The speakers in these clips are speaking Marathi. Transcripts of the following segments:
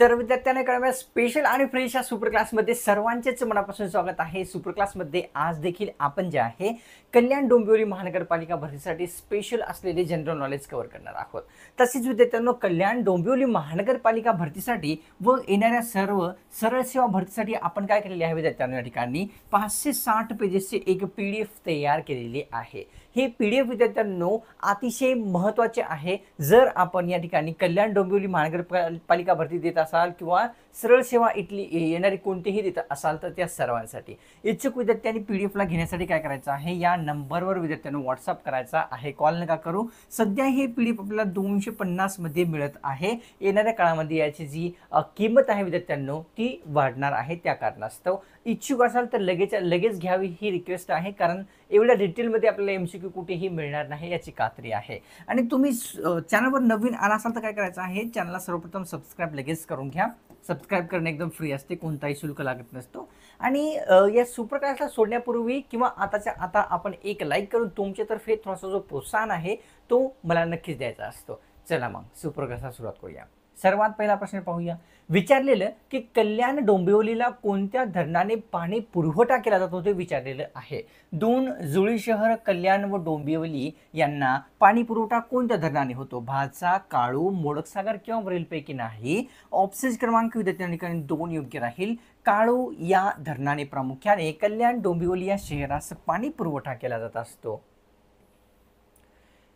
तर विद्यार्थ्यांना कळवा स्पेशल आणि फ्रेश या सुपर क्लासमध्ये सर्वांचेच मनापासून स्वागत आहे। सुपर क्लासमध्ये आज देखील आपण जे आहे कल्याण डोंबिवली महानगरपालिका भरतीसाठी स्पेशल असलेले जनरल नॉलेज कव्हर करणार आहोत। तसेच विद्यार्थ्यांनो कल्याण डोंबिवली महानगरपालिका भरतीसाठी व येणाऱ्या सर्व सरळ सेवा भरतीसाठी आपण काय केलेले आहे विद्यार्थ्यांनो या ठिकाणी 560 पेजेसचे एक PDF तयार केलेली आहे। हे PDF विद्यार्थ्यांनो अतिशय महत्त्वाचे आहे। जर आपण या ठिकाणी कल्याण डोंबिवली महानगरपालिका भरती देत असाल किंवा सरळ सेवा इथली येणारी कोणतीही देत असाल तर त्या सर्वांसाठी इच्छुक विद्यार्थ्यांनी PDF ला घेण्यासाठी काय करायचं आहे, या नंबरवर विद्यार्थ्यांनो WhatsApp करायचा आहे, कॉल नका करू। सध्या हे PDF आपल्याला 250 मध्ये मिळत आहे। येणाऱ्या काळामध्ये याची जी किंमत आहे विद्यार्थ्यांनो ती वाढणार आहे। त्या कारणास्तव इच्छुक असाल तर लगेच घ्यावी ही रिक्वेस्ट आहे, कारण एवढ्या डिटेलमध्ये आपल्याला MCQ कुठेही मिळणार नाही याची खात्री आहे। आणि तुम्ही चॅनलवर नवीन आला असाल तर काय करायचं आहे, चॅनलला सर्वप्रथम सबस्क्राइब लगेच करून घ्या। सबस्क्राइब करणे एकदम फ्री असते, कोणताही शुल्क लागत नसतो। आणि या सुपर क्लासला सोडण्यापूर्वी किंवा आताच्या आता आपण एक लाईक करून तुमच्यातर्फे थोडासा जो प्रोत्साहन आहे तो मला नक्कीच द्यायचा असतो। चला मग सुपर क्लासला सुरुवात करूया। सर्वात पहिला प्रश्न पाहूया। विचारलेलं की कल्याण डोंबिवलीला कोणत्या धरणाने पाणी पुरवठा केला जातो ते विचारलेलं आहे। दोन जुळी शहर कल्याण व डोंबिवली यांना पाणी पुरवठा कोणत्या धरणाने होतो? भाचा, काळू, मोडकसागर किंवा वरीलपैकी नाही। ऑप्शन क्रमांक विद्यार्थ्यांनी 2 योग्य राहील। काळू या धरणाने प्रामुख्याने कल्याण डोंबिवली या शहरास पाणी पुरवठा केला जात असतो।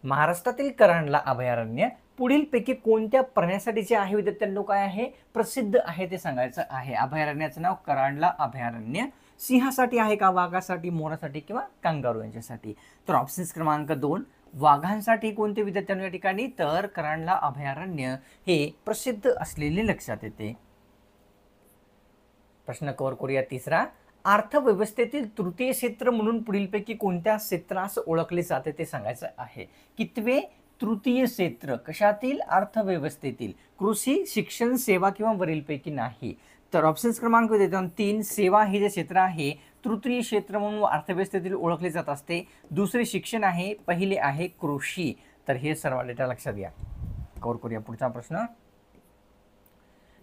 महाराष्ट्रातील कऱ्हांडला अभयारण्य पुढीलपैकी कोणत्या प्राण्यासाठीचे आहे विद्यार्थ्यांनो? काय आहे, प्रसिद्ध आहे ते सांगायचं आहे। अभयारण्याचं नाव कऱ्हांडला अभयारण्य सिंहासाठी आहे का, वाघासाठी, मोरासाठी किंवा कांगारू यांच्यासाठी? तर ऑप्शन क्रमांक 2 वाघांसाठी कोणते विद्यार्थ्यांनो या ठिकाणी? तर कऱ्हांडला अभयारण्य हे प्रसिद्ध असलेले लक्षात येते। प्रश्न कव्हर करूया तिसरा। अर्थव्यवस्थेतील तृतीय क्षेत्र म्हणून पुढीलपैकी कोणत्या क्षेत्रास ओळखले जाते ते सांगायचं आहे। कितवे तृतीय क्षेत्र कशातील? अर्थव्यवस्थेतील। कृषी, शिक्षण, सेवा किंवा वरीलपैकी नाही? तर ऑप्शन क्रमांक 3 सेवा हे जे क्षेत्र आहे तृतीय क्षेत्र म्हणून अर्थव्यवस्थेतील ओळखले जात असते। दुसरे शिक्षण आहे, पहिले आहे कृषी। तर हे सर्व डेटा लक्षात घ्या। कव्हर करूया पुढचा प्रश्न।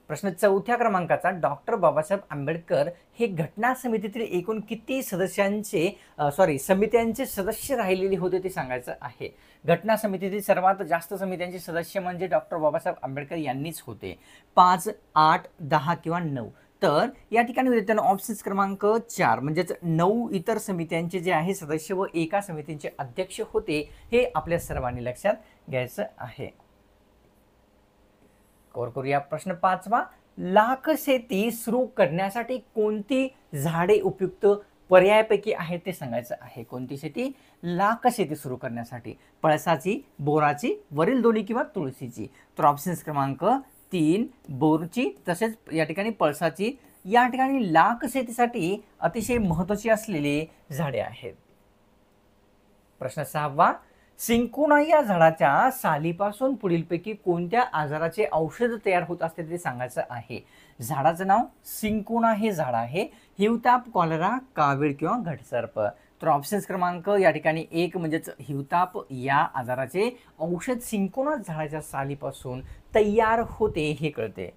प्रश्न चौथ्या क्रमांकाचा। डॉक्टर बाबासाहेब आंबेडकर हे घटना समितीतील एकूण किती समित्यांचे सदस्य राहिलेले होते ते सांगायचं आहे। घटना समितीतील सर्वात जास्त समित्यांचे सदस्य म्हणजे डॉक्टर बाबासाहेब आंबेडकर यांनीच होते। 5, 8, 10 किंवा 9? तर या ठिकाणी विद्यार्थ्यांना ऑप्शन क्रमांक 4 म्हणजेच 9 इतर समित्यांचे जे आहे सदस्य व एका समितीचे अध्यक्ष होते हे आपल्या सर्वांनी लक्षात घ्यायचं आहे। कव्हर करूया प्रश्न 5वा। लाख शेती सुरू करण्यासाठी कोणती झाडे उपयुक्त पर्यायापैकी आहेत ते सांगायचं आहे। कोणती शेती? लाख शेती सुरू करण्यासाठी पळसाची, बोराची, वरील दोन्ही किंवा तुळशीची? तर ऑप्शन क्रमांक 3 बोरची तसेच या ठिकाणी पळसाची या ठिकाणी लाख शेतीसाठी अतिशय महत्त्वाची असलेली झाडे आहेत। प्रश्न 6वा। सिंकोना या झाडाच्या सालीपासून पुढीलपैकी कोणत्या आजाराचे औषध तयार होत असते ते सांगायचं आहे। झाडाचं नाव सिंकोना हे झाड आहे। हिवताप, कॉलरा, कावीळ किंवा घटसर्प? तर ऑप्शन क्रमांक या ठिकाणी 1 म्हणजेच हिवताप या आजाराचे औषध सिंकोना झाडाच्या सालीपासून तयार होते हे कळते।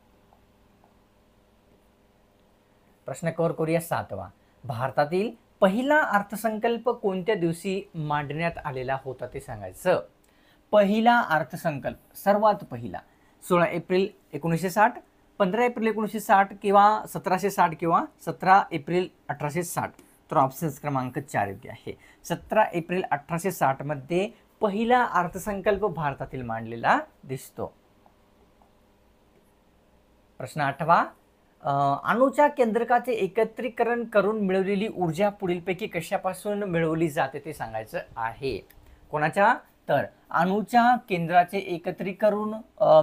प्रश्न कव्हर करूया 7वा। भारतातील पहिला अर्थसंकल्प कोणत्या दिवशी मांडण्यात आलेला होता ते सांगायचं। पहिला अर्थसंकल्प सर्वात पहिला 16 एप्रिल 1960, 15 एप्रिल 1960 किंवा 1760 किंवा 17 एप्रिल 1860? तर ऑप्शन क्रमांक 4 योग्य आहे। 17 एप्रिल 1860 मध्ये पहिला अर्थसंकल्प भारतातील मांडलेला दिसतो। प्रश्न 8वा। अणूच्या केंद्रकाचे एकत्रीकरण करून मिळवलेली ऊर्जा पुढीलपैकी कशापासून मिळवली जाते ते सांगायचं आहे। कोणाच्या? तर अणूच्या केंद्राचे एकत्रीकरण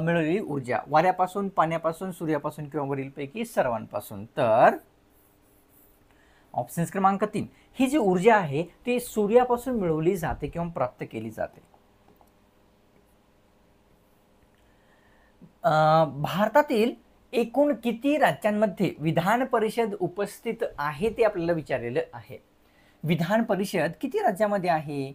मिळवलेली ऊर्जा वाऱ्यापासून, पाण्यापासून, सूर्यापासून किंवा वरीलपैकी सर्वांपासून? तर ऑप्शन क्रमांक 3 ही जी ऊर्जा आहे ती सूर्यापासून मिळवली जाते किंवा प्राप्त केली जाते। भारतातील एकूण किती राज्यांमध्ये विधान परिषद उपस्थित आहे ते आपल्याला विचारलेलं आहे। विधान परिषद किती राज्यामध्ये आहे?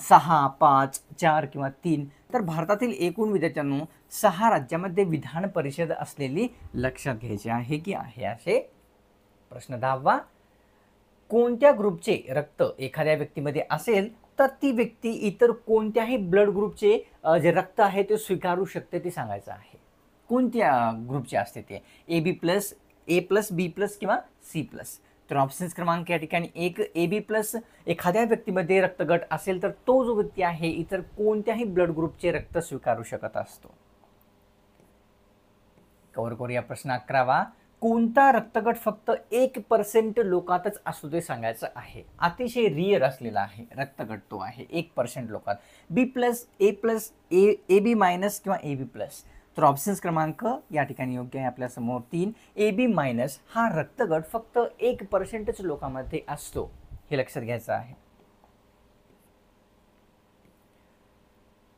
6, 5, 4 किंवा 3? तर भारतातील एकूण विद्यार्थ्यांनो 6 राज्यामध्ये विधान परिषद असलेली लक्षात घ्यायचे आहे की आहे असे. प्रश्न 10वा, कोणत्या ग्रुपचे रक्त एखाद्या व्यक्तीमध्ये असेल तर ती व्यक्ती इतर कोणत्याही ब्लड ग्रुपचे जे रक्त आहे ते स्वीकारू शकते ते सांगायचं आहे. कोणत्या ग्रुपचे असते ते, AB plus, A plus, B plus किंवा C प्लस. तर ऑप्शन्स क्रमांक या ठिकाणी 1 AB प्लस एखाद्या व्यक्तीमध्ये रक्तगट असेल तर तो जो व्यक्ती आहे इतर कोणत्याही ब्लड ग्रुपचे रक्त स्वीकारू शकत असतो. कव्हर करूया प्रश्न 11वा, कोणता रक्तगट फक्त 1% लोकांतच असतो ते सांगायचं आहे. अतिशय रिअर असलेला आहे रक्तगट तो आहे 1% लोकांत. B plus, A plus, AB minus किंवा AB प्लस. तर ऑप्शन्स क्रमांक या ठिकाणी योग्य आहे आपल्यासमोर 3. AB मायनस हा रक्तगट फक्त 1%च लोकांमध्ये असतो हे लक्षात घ्यायचं आहे.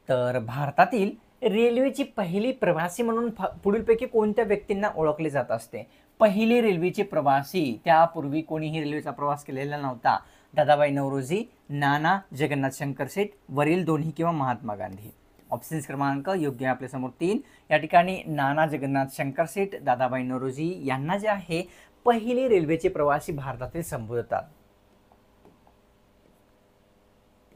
तर भारतातील रेल्वेची पहिली प्रवासी म्हणून पुढीलपैकी कोणत्या व्यक्तींना ओळखले जात असते. पहिले रेल्वेचे प्रवासी, त्यापूर्वी कोणीही रेल्वेचा प्रवास केलेला नव्हता. दादाबाई नौरोजी, नाना जगन्नाथ शंकर शेठ, वरील दोन्ही किंवा महात्मा गांधी. ऑप्शन्स क्रमांक योग्य आहे आपल्यासमोर 3. या ठिकाणी नाना जगन्नाथ शंकर शेठ, दादाबाई नौरोजी यांना जे आहे पहिले रेल्वेचे प्रवासी भारतातील संबोधतात.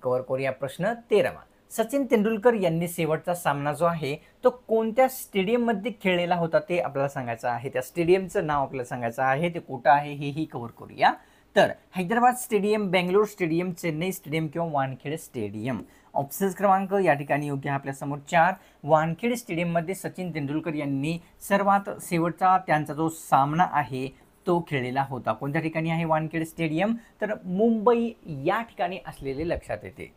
कव्हर करूया प्रश्न 13वा, सचिन तेंडुलकर यांनी शेवटचा सामना जो आहे तो कोणत्या स्टेडियममध्ये खेळलेला होता ते आपल्याला सांगायचं आहे. त्या स्टेडियमचं नाव आपल्याला सांगायचं आहे, ते कुठं आहे हेही कव्हर करूया. तर Hyderabad stadium, Bangalore stadium, Chennai stadium किंवा वानखेडे स्टेडियम. ऑप्शन्स क्रमांक या ठिकाणी योग्य आहे आपल्यासमोर 4. वानखेडे स्टेडियममध्ये सचिन तेंडुलकर यांनी सर्वात शेवटचा त्यांचा जो सामना आहे तो खेळलेला होता. कोणत्या ठिकाणी आहे वानखेडे स्टेडियम, तर मुंबई या ठिकाणी असलेले लक्षात येते.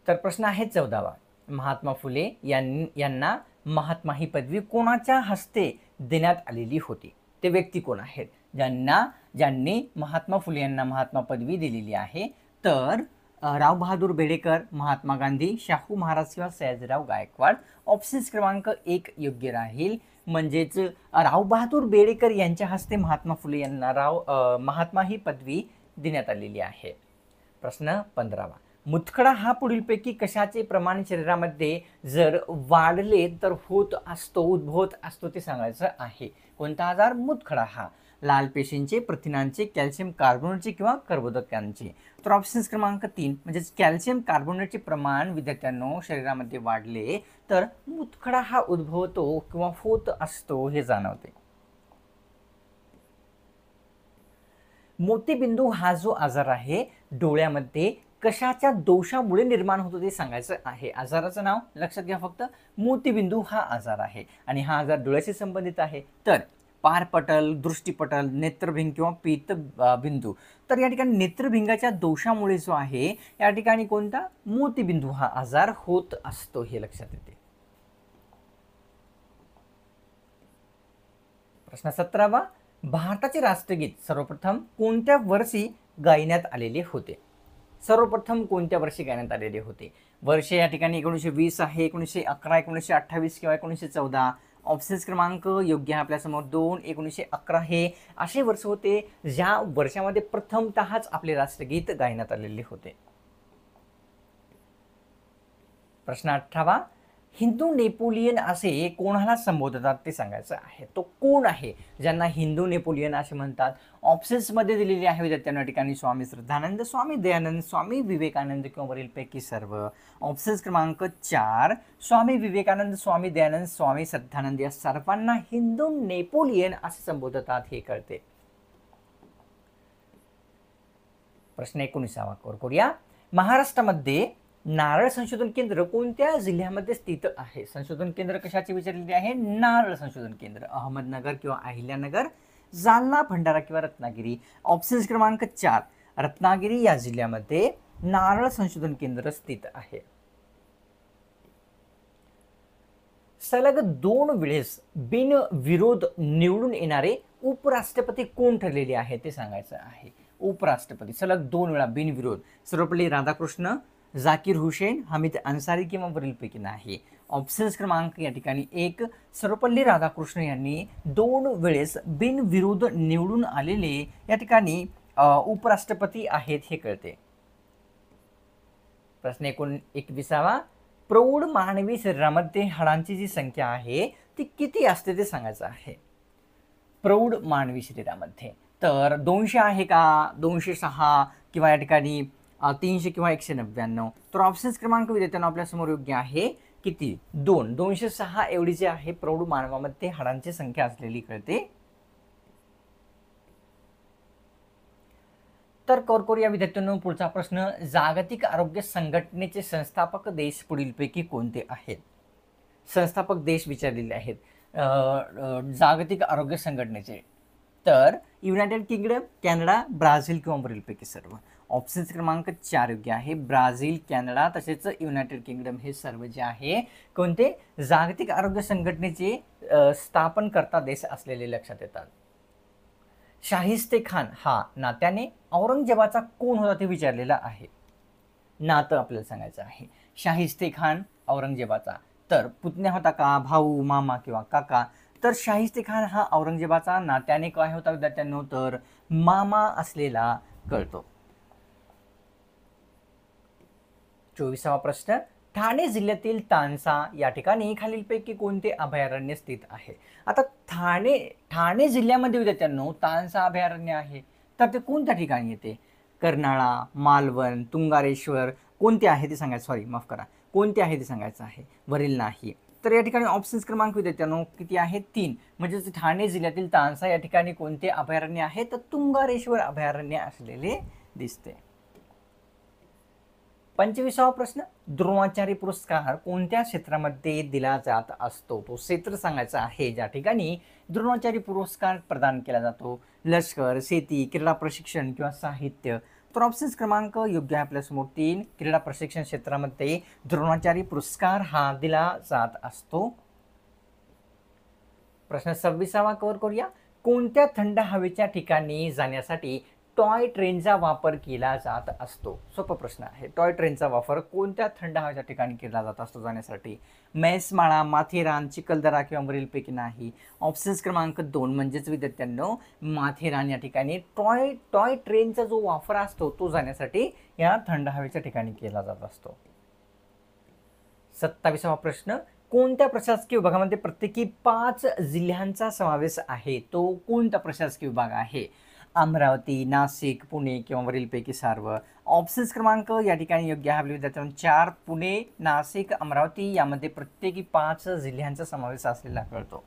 तर प्रश्न आहे 14वा, महात्मा फुले यांना महात्मा ही पदवी कोणाच्या हस्ते देण्यात आलेली होती. ते व्यक्ती कोण आहेत ज्यांनी महात्मा फुले यांना महात्मा पदवी दिलेली आहे. तर राव बहादूर बेडेकर, महात्मा गांधी, शाहू महाराज किंवा सयाजीराव गायकवाड. ऑप्शन्स क्रमांक 1 योग्य राहील. म्हणजेच राव बहादूर बेडेकर यांच्या हस्ते महात्मा फुले यांना महात्मा ही पदवी देण्यात आलेली आहे. प्रश्न 15वा, मुतखडा हा पुढीलपैकी कशाचे प्रमाण शरीरामध्ये जर वाढले तर उद्भवत असतो ते सांगायचं आहे. कोणता आजार, मुतखडा हा. लाल पेशींचे, प्रथिनांचे, कॅल्शियम कार्बोनेटचे किंवा कर्बोदकांचे. तर ऑप्शन्स क्रमांक 3 म्हणजेच कॅल्शियम कार्बोनेटचे प्रमाण विद्यार्थ्यांनो शरीरामध्ये वाढले तर मुतखडा हा उद्भवतो किंवा होत असतो हे जाणवते. मोतीबिंदू हा जो आजार आहे डोळ्यामध्ये कशाच्या दोषामुळे निर्माण होतो ते सांगायचं आहे. आजाराचं नाव लक्षात घ्या फक्त, मोतीबिंदू हा आजार आहे आणि हा आजार डोळ्याशी संबंधित आहे. तर पारपटल, दृष्टीपटल, नेत्रभिंग किंवा पीतबिंदू. तर या ठिकाणी नेत्रभिंगाच्या दोषामुळे जो आहे या ठिकाणी कोणता, मोतीबिंदू हा आजार होत असतो हे लक्षात येते. प्रश्न 17वा, भारताचे राष्ट्रगीत सर्वप्रथम कोणत्या वर्षी गायण्यात आलेले होते. सर्वप्रथम कोणत्या वर्षी गायण्यात आलेले होते. वर्ष या ठिकाणी 1920 आहे, 1911, 1928 किंवा 1914. ऑप्शन्स क्रमांक योग्य आहे आपल्यासमोर 2. 1911 हे असे वर्ष होते ज्या वर्षामध्ये प्रथमतःच आपले राष्ट्रगीत गायण्यात आलेले होते. प्रश्न 18वा, हिंदू नेपोलियन असे कोणाला संबोधतात ते सांगायचं आहे. तो कोण आहे ज्यांना हिंदू नेपोलियन असे म्हणतात. ऑप्शन्समध्ये दिलेले आहे विद्यार्थ्यांना ठिकाणी स्वामी श्रद्धानंद, स्वामी दयानंद, स्वामी विवेकानंद किंवा वरीलपैकी सर्व. ऑप्शन्स क्रमांक 4 स्वामी विवेकानंद, स्वामी दयानंद, स्वामी श्रद्धानंद या सर्वांना हिंदू नेपोलियन असे संबोधतात हे कळते. प्रश्न 19वा करूया. महाराष्ट्रामध्ये नारळ संशोधन केंद्र कोणत्या जिल्ह्यामध्ये स्थित आहे. संशोधन केंद्र कशाचे विचारलेले आहे, नारळ संशोधन केंद्र. अहमदनगर किंवा अहिल्यानगर, जालना, भंडारा किंवा रत्नागिरी. ऑप्शन्स क्रमांक 4 रत्नागिरी या जिल्ह्यामध्ये नारळ संशोधन केंद्र स्थित आहे. सलग 2 वेळेस बिनविरोध निवडून येणारे उपराष्ट्रपती कोण ठरलेले आहे ते सांगायचं आहे. उपराष्ट्रपती सलग 2 वेळा बिनविरोध. सर्वपल्ली राधाकृष्ण, जाकीर हुसेन, हमीद अन्सारी किंवा वरीलपैकी नाही. ऑप्शन्स क्रमांक या ठिकाणी 1 सर्वपल्ली राधाकृष्ण यांनी 2 वेळेस बिनविरोध निवडून आलेले या ठिकाणी उपराष्ट्रपती आहेत हे कळते. प्रश्न 21वा, प्रौढ मानवी शरीरामध्ये हाडांची जी संख्या आहे ती किती असते ते सांगायचं आहे. प्रौढ मानवी शरीरामध्ये तर 200 आहे का, 206 किंवा या ठिकाणी 300 किंवा 199. तर ऑप्शन्स क्रमांक विद्यार्थ्यांना आपल्यासमोर योग्य आहे किती, 206 एवढी जी आहे प्रौढ मानवामध्ये हाडांची संख्या असलेली कळते. तर करूया विद्यार्थ्यांनो पुढचा प्रश्न, जागतिक आरोग्य संघटनेचे संस्थापक देश पुढीलपैकी कोणते आहेत. संस्थापक देश विचारलेले आहेत जागतिक आरोग्य संघटनेचे. तर युनायटेड किंगडम, कॅनडा, ब्राझील किंवा वरीलपैकी सर्व. ऑप्शन्स क्रमांक 4 योग्य आहे. ब्राझील, कॅनडा तसेच युनायटेड किंगडम हे सर्व जे आहे कोणते जागतिक आरोग्य संघटनेचे स्थापनकर्ता देश असलेले लक्षात येतात. शाहिस्ते खान हा नात्याने औरंगजेबाचा कोण होता ते विचारलेला आहे. नातं आपल्याला सांगायचं आहे. शाहिस्ते खान औरंगजेबाचा तर पुतण्या होता का, भाऊ, मामा किंवा काका. तर शाहिस्ते खान हा औरंगजेबाचा नात्याने काय होता विद्यार्थ्यांनो, तर मामा असलेला कळतो. 24वा प्रश्न, ठाणे जिल्ह्यातील तानसा या ठिकाणी खालीलपैकी कोणते अभयारण्य स्थित आहे. आता ठाणे जिल्ह्यामध्ये विद्यार्थ्यांनो तानसा अभयारण्य आहे तर ते कोणत्या ठिकाणी येते. कर्नाळा, मालवण, तुंगारेश्वर कोणते आहे ते सांगायचं, कोणते आहे ते सांगायचं आहे, वरील नाही. तर या ठिकाणी ऑप्शन्स क्रमांक विद्यार्थ्यांनो किती आहे, 3. म्हणजे ठाणे जिल्ह्यातील तानसा या ठिकाणी कोणते अभयारण्य आहे, तर तुंगारेश्वर अभयारण्य असलेले दिसते. 25वा प्रश्न, द्रोणाचार्य पुरस्कार कोणत्या क्षेत्रामध्ये दिला जात असतो. तो क्षेत्र सांगायचा आहे ज्या ठिकाणी द्रोणाचार्य पुरस्कार प्रदान केला जातो. लष्कर, शेती, क्रीडा प्रशिक्षण किंवा साहित्य. तर ऑप्शन्स क्रमांक योग्य आहे आपल्यासमोर 3. क्रीडा प्रशिक्षण क्षेत्रामध्ये द्रोणाचार्य पुरस्कार हा दिला जात असतो. प्रश्न 26वा कव्हर करूया. कोणत्या थंड हवेच्या ठिकाणी जाण्यासाठी टॉय ट्रेनचा वापर केला जात असतो. सोपा प्रश्न आहे. टॉय ट्रेनचा वापर कोणत्या थंड हवेच्या ठिकाणी केला जात असतो जाण्यासाठी. मैसमाळा, माथेरान, चिखलदरा किंवा वरीलपैकी नाही. ऑप्शन्स क्रमांक 2 म्हणजेच विद्यार्थ्यांनो माथेरान या ठिकाणी टॉय ट्रेनचा जो वापर असतो तो जाण्यासाठी या थंड हवेच्या ठिकाणी केला जात असतो. 27वा प्रश्न, कोणत्या प्रशासकीय विभागामध्ये प्रत्येकी 5 जिल्ह्यांचा समावेश आहे. तो कोणता प्रशासकीय विभाग आहे. अमरावती, नाशिक, पुणे किंवा वरीलपैकी सर्व. ऑप्शन्स क्रमांक या ठिकाणी योग्य आहे विद्यार्थ्यांनो 4. पुणे, नाशिक, अमरावती यामध्ये प्रत्येकी 5 जिल्ह्यांचा समावेश असलेला कळतो.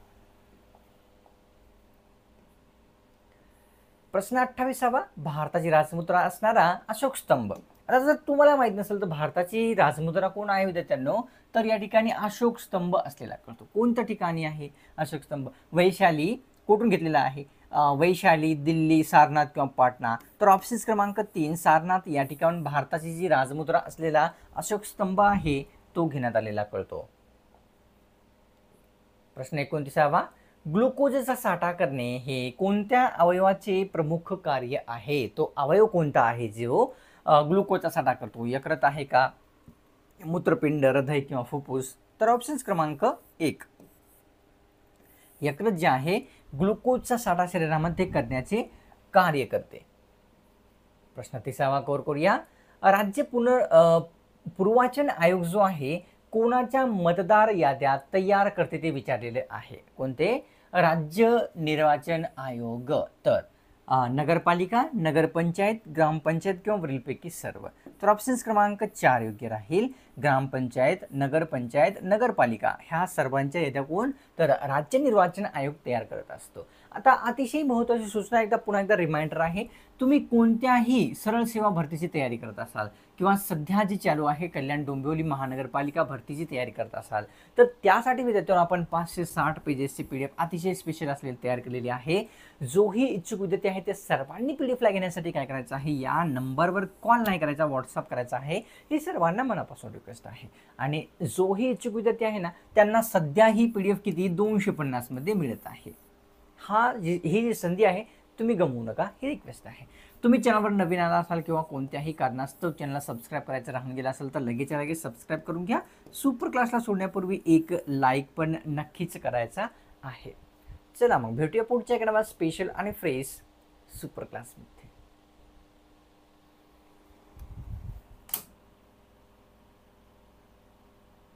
प्रश्न 28वा, भारताची राजमुद्रा असणारा अशोक स्तंभ. आता जर तुम्हाला माहित नसेल तर भारताची राजमुद्रा कोण आहे विद्यार्थ्यांनो, तर या ठिकाणी अशोक स्तंभ असलेला कळतो. कोणत्या ठिकाणी आहे अशोक स्तंभ. वैशाली कुठून घेतलेला आहे, वैशाली, दिल्ली, सारनाथ किंवा पाटणा. तर ऑप्शन्स क्रमांक 3 सारनाथ या ठिकाणी भारताची जी राजमुद्रा असलेला अशोक स्तंभ आहे तो घेण्यात आलेला कळतो. प्रश्न 29वा, ग्लुकोजचा साठा करणे हे कोणत्या अवयवाचे प्रमुख कार्य आहे. तो अवयव कोणता आहे जो ग्लुकोजचा साठा करतो. यकृत आहे का, मूत्रपिंड, हृदय किंवा फुफ्फुस. तर ऑप्शन्स क्रमांक 1 यकृत जे आहे ग्लुकोजचा साठा शरीरामध्ये करण्याचे कार्य करते. प्रश्न 30वा कव्हर करूया. राज्य पूर्वाचन आयोग जो आहे कोणाच्या मतदार याद्या तयार करते ते विचारलेले आहे. कोणते. राज्य निर्वाचन आयोग. तर नगरपालिका, नगरपंचायत, ग्रामपंचायत किंवा वरीलपैकी सर्व. तर ऑप्शन्स क्रमांक 4 योग्य राहील. ग्रामपंचायत, नगरपंचायत, नगरपालिका ह्या सर्वांच्या याद्या कोण, तर राज्य निर्वाचन आयोग तयार करत असतो. आता अतिशय महत्त्वाची सूचना पुन्हा एकदा रिमाइंडर आहे. तुम्ही कोणत्याही सरळ सेवा भरतीची तयारी करत असाल किंवा सध्या जी चालू आहे कल्याण डोंबिवली महानगरपालिका भरतीची तयारी करत असाल तर त्यासाठी विद्यार्थ्यांना आपण 560 पेजेसची PDF अतिशय स्पेशल असलेली तयार केलेली आहे. जोही इच्छुक विद्यार्थी आहे ते सर्वांनी PDF घेण्यासाठी काय करायचं आहे, या नंबरवर कॉल नाही करायचा, व्हॉट्सअप करायचा आहे. हे सर्वांना मनापासून रिक्वेस्ट आहे. आणि जोही इच्छुक विद्यार्थी आहे ना त्यांना सध्या ही PDF किती 250 मध्ये मिळत आहे. ही जी संधी आहे तुम्ही गमवू नका, ही रिक्वेस्ट आहे. तुम्ही चॅनलवर नवीन आला असाल किंवा कोणत्याही कारणास्तव चॅनलला सबस्क्राईब करायचं राहून गेलं असेल तर लगेच सबस्क्राईब करून घ्या. सुपर क्लासला सोडण्यापूर्वी एक लाईक पण नक्कीच करायचा आहे. चला मग भेटूया पुढच्या एका स्पेशल आणि फ्रेश सुपर क्लास.